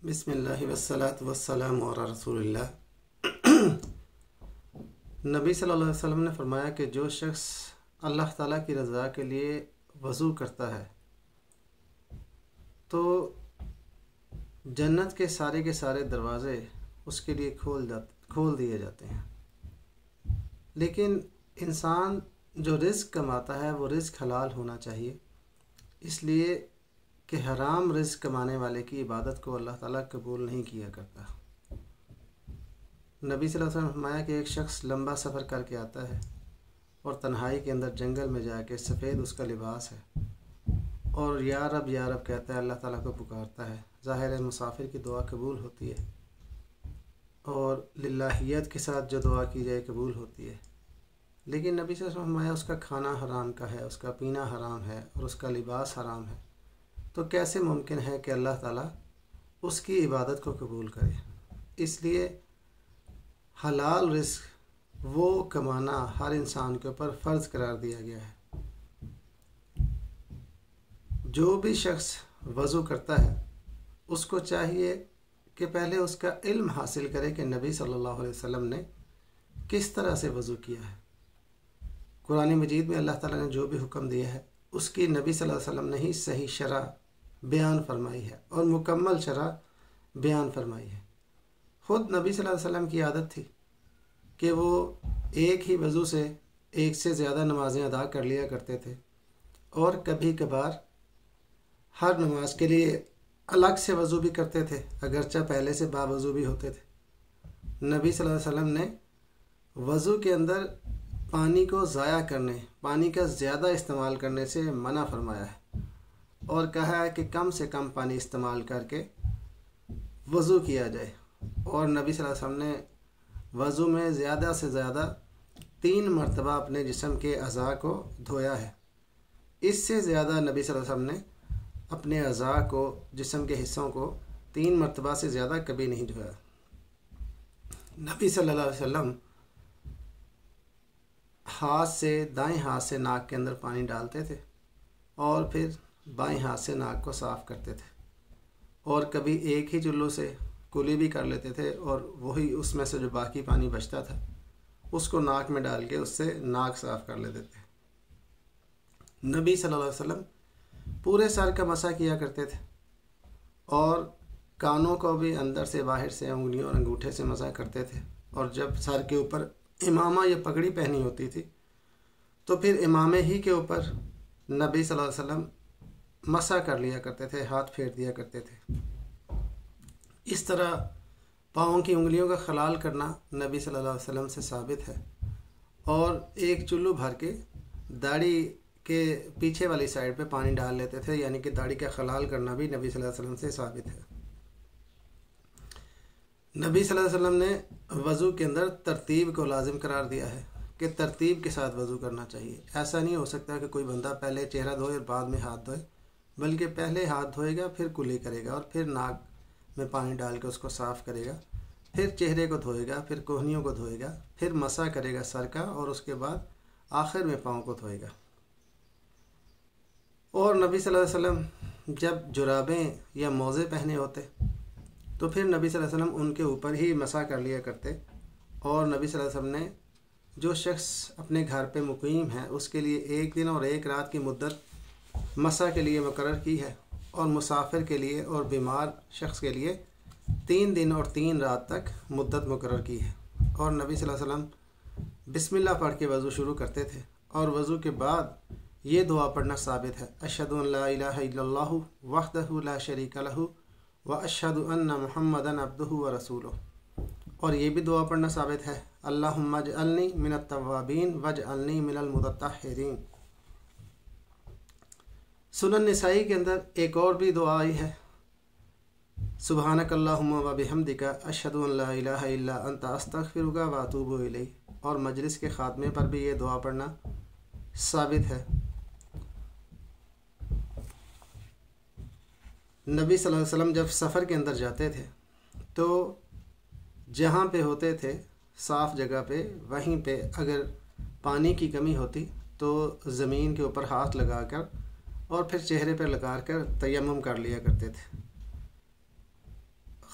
بسم اللہ والصلاة والسلام علی رسول اللہ۔ نبی صلی اللہ علیہ وسلم نے فرمایا کہ جو شخص اللہ تعالیٰ کی رضا کے لیے وضو کرتا ہے تو جنت کے سارے دروازے اس کے لیے کھول دیے جاتے ہیں۔ لیکن انسان جو رزق کماتا ہے وہ رزق حلال ہونا چاہیے، اس لیے کہ حرام رزق کمانے والے کی عبادت کو اللہ تعالیٰ قبول نہیں کیا کرتا۔ نبی صلی اللہ علیہ وسلم نے فرمایا کہ ایک شخص لمبا سفر کر کے آتا ہے اور تنہائی کے اندر جنگل میں جا کے سفید اس کا لباس ہے اور یا رب کہتا ہے، اللہ تعالیٰ کو پکارتا ہے۔ ظاہر ہے مسافر کی دعا قبول ہوتی ہے اور للہیت کے ساتھ جو دعا کی جائے قبول ہوتی ہے، لیکن نبی صلی اللہ علیہ وسلم نے فرمایا اس کا کھانا حرام کا ہے، اس کا پینا حرام ہے اور اس کا لباس حرام ہے، تو کیسے ممکن ہے کہ اللہ تعالیٰ اس کی عبادت کو قبول کرے؟ اس لیے حلال رزق وہ کمانا ہر انسان کے اوپر فرض قرار دیا گیا ہے۔ جو بھی شخص وضو کرتا ہے اس کو چاہیے کہ پہلے اس کا علم حاصل کرے کہ نبی صلی اللہ علیہ وسلم نے کس طرح سے وضو کیا ہے۔ قرآن مجید میں اللہ تعالیٰ نے جو بھی حکم دیا ہے اس کی نبی صلی اللہ علیہ وسلم نے ہی صحیح شرح بیان فرمائی ہے اور مکمل شرح بیان فرمائی ہے۔ خود نبی صلی اللہ علیہ وسلم کی عادت تھی کہ وہ ایک ہی وضو سے ایک سے زیادہ نمازیں ادا کر لیا کرتے تھے اور کبھی کبھار ہر نماز کے لیے الگ سے وضو بھی کرتے تھے، اگرچہ پہلے سے باوضو بھی ہوتے تھے۔ نبی صلی اللہ علیہ وسلم نے وضو کے اندر پانی کو ضائع کرنے، پانی کا زیادہ استعمال کرنے سے منع فرمایا ہے اور کہا ہے کہ کم سے کم پانی استعمال کر کے وضو کیا جائے، اور نبی صلی اللہ علیہ وسلم نے وضو میں زیادہ سے زیادہ 3 مرتبہ اپنے جسم کے اعضاء کو دھویا ہے۔ اس سے زیادہ نبی صلی اللہ علیہ وسلم نے اپنے اعضاء کو، جسم کے حصوں کو 3 مرتبہ سے زیادہ کبھی نہیں دھویا۔ نبی صلی اللہ علیہ وسلم دائیں ہاتھ سے ناک کے اندر پانی ڈالتے تھے اور پھر بائیں ہاتھ سے ناک کو صاف کرتے تھے، اور کبھی ایک ہی چلو سے کلی بھی کر لیتے تھے اور وہی اس میں سے جو باقی پانی بچتا تھا اس کو ناک میں ڈال کے اس سے ناک صاف کر لیتے تھے۔ نبی صلی اللہ علیہ وسلم پورے سر کا مسح کیا کرتے تھے اور کانوں کو بھی اندر سے باہر سے انگلیوں اور انگوٹھے سے مسح کرتے تھے، اور جب سر کے اوپر امامہ یا پگڑی پہنی ہوتی تھی تو پھر امامے ہی کے اوپر نبی صلی اللہ علیہ وسلم مسح کر لیا کرتے تھے، ہاتھ پھیر دیا کرتے تھے۔ اس طرح پاؤں کی انگلیوں کا خلال کرنا نبی صلی اللہ علیہ وسلم سے ثابت ہے، اور ایک چلو بھر کے داڑھی کے پیچھے والی سائڈ پہ پانی ڈال لیتے تھے، یعنی کہ داڑھی کا خلال کرنا بھی نبی صلی اللہ علیہ وسلم سے ثابت ہے۔ نبی صلی اللہ علیہ وسلم نے وضو کے اندر ترتیب کو لازم قرار دیا ہے کہ ترتیب کے ساتھ وضو کرنا چاہیے۔ ایسا نہیں ہو سکتا کہ کوئی بندہ پہلے چہرہ دھوئے اور بعد میں ہاتھ دھوئے، بلکہ پہلے ہاتھ دھوئے گا، پھر کلی کرے گا اور پھر ناک میں پانی ڈال کے اس کو صاف کرے گا، پھر چہرے کو دھوئے گا، پھر کوہنیوں کو دھوئے گا، پھر مسح کرے گا سر کا، اور اس کے بعد آخر میں پاؤں کو دھوئے گا۔ اور نبی صلی اللہ علیہ وسلم جب جرابیں یا موزے پہنے ہوتے تو پھر نبی صلی اللہ علیہ وسلم ان کے اوپر ہی مسح کر لیا کرتے، اور نبی صلی اللہ علیہ وسلم نے جو شخص اپنے گھر پہ مقیم ہے اس کے لیے 1 دن اور 1 رات کی مدت مسح کے لیے مقرر کی ہے، اور مسافر کے لیے اور بیمار شخص کے لیے 3 دن اور 3 رات تک مدت مقرر کی ہے۔ اور نبی صلی اللہ علیہ وسلم بسم اللہ پڑھ کے وضو شروع کرتے تھے، اور وضو کے بعد یہ دعا پڑھنا ثابت ہے، اشہد ان لا الہ الا اللہ وحدہ لا شریک لہ واشہد ان محمدا عبدہ ورسولہ، اور یہ بھی دعا پڑھنا ثابت ہے، اللہم اجعلنی من التوابین واجعلنی من المتطہرین۔ سنن نسائی کے اندر ایک اور بھی دعا آئی ہے، سبحانک اللہم و بحمدک اشہد ان لا الہ الا انت استغفرک و اتوب الیک، اور مجلس کے خاتمے پر بھی یہ دعا پڑھنا ثابت ہے۔ نبی صلی اللہ علیہ وسلم جب سفر کے اندر جاتے تھے تو جہاں پہ ہوتے تھے صاف جگہ پہ، وہیں پہ اگر پانی کی کمی ہوتی تو زمین کے اوپر ہاتھ لگا کر اور پھر چہرے پہ لگا کر تیمم کر لیا کرتے تھے۔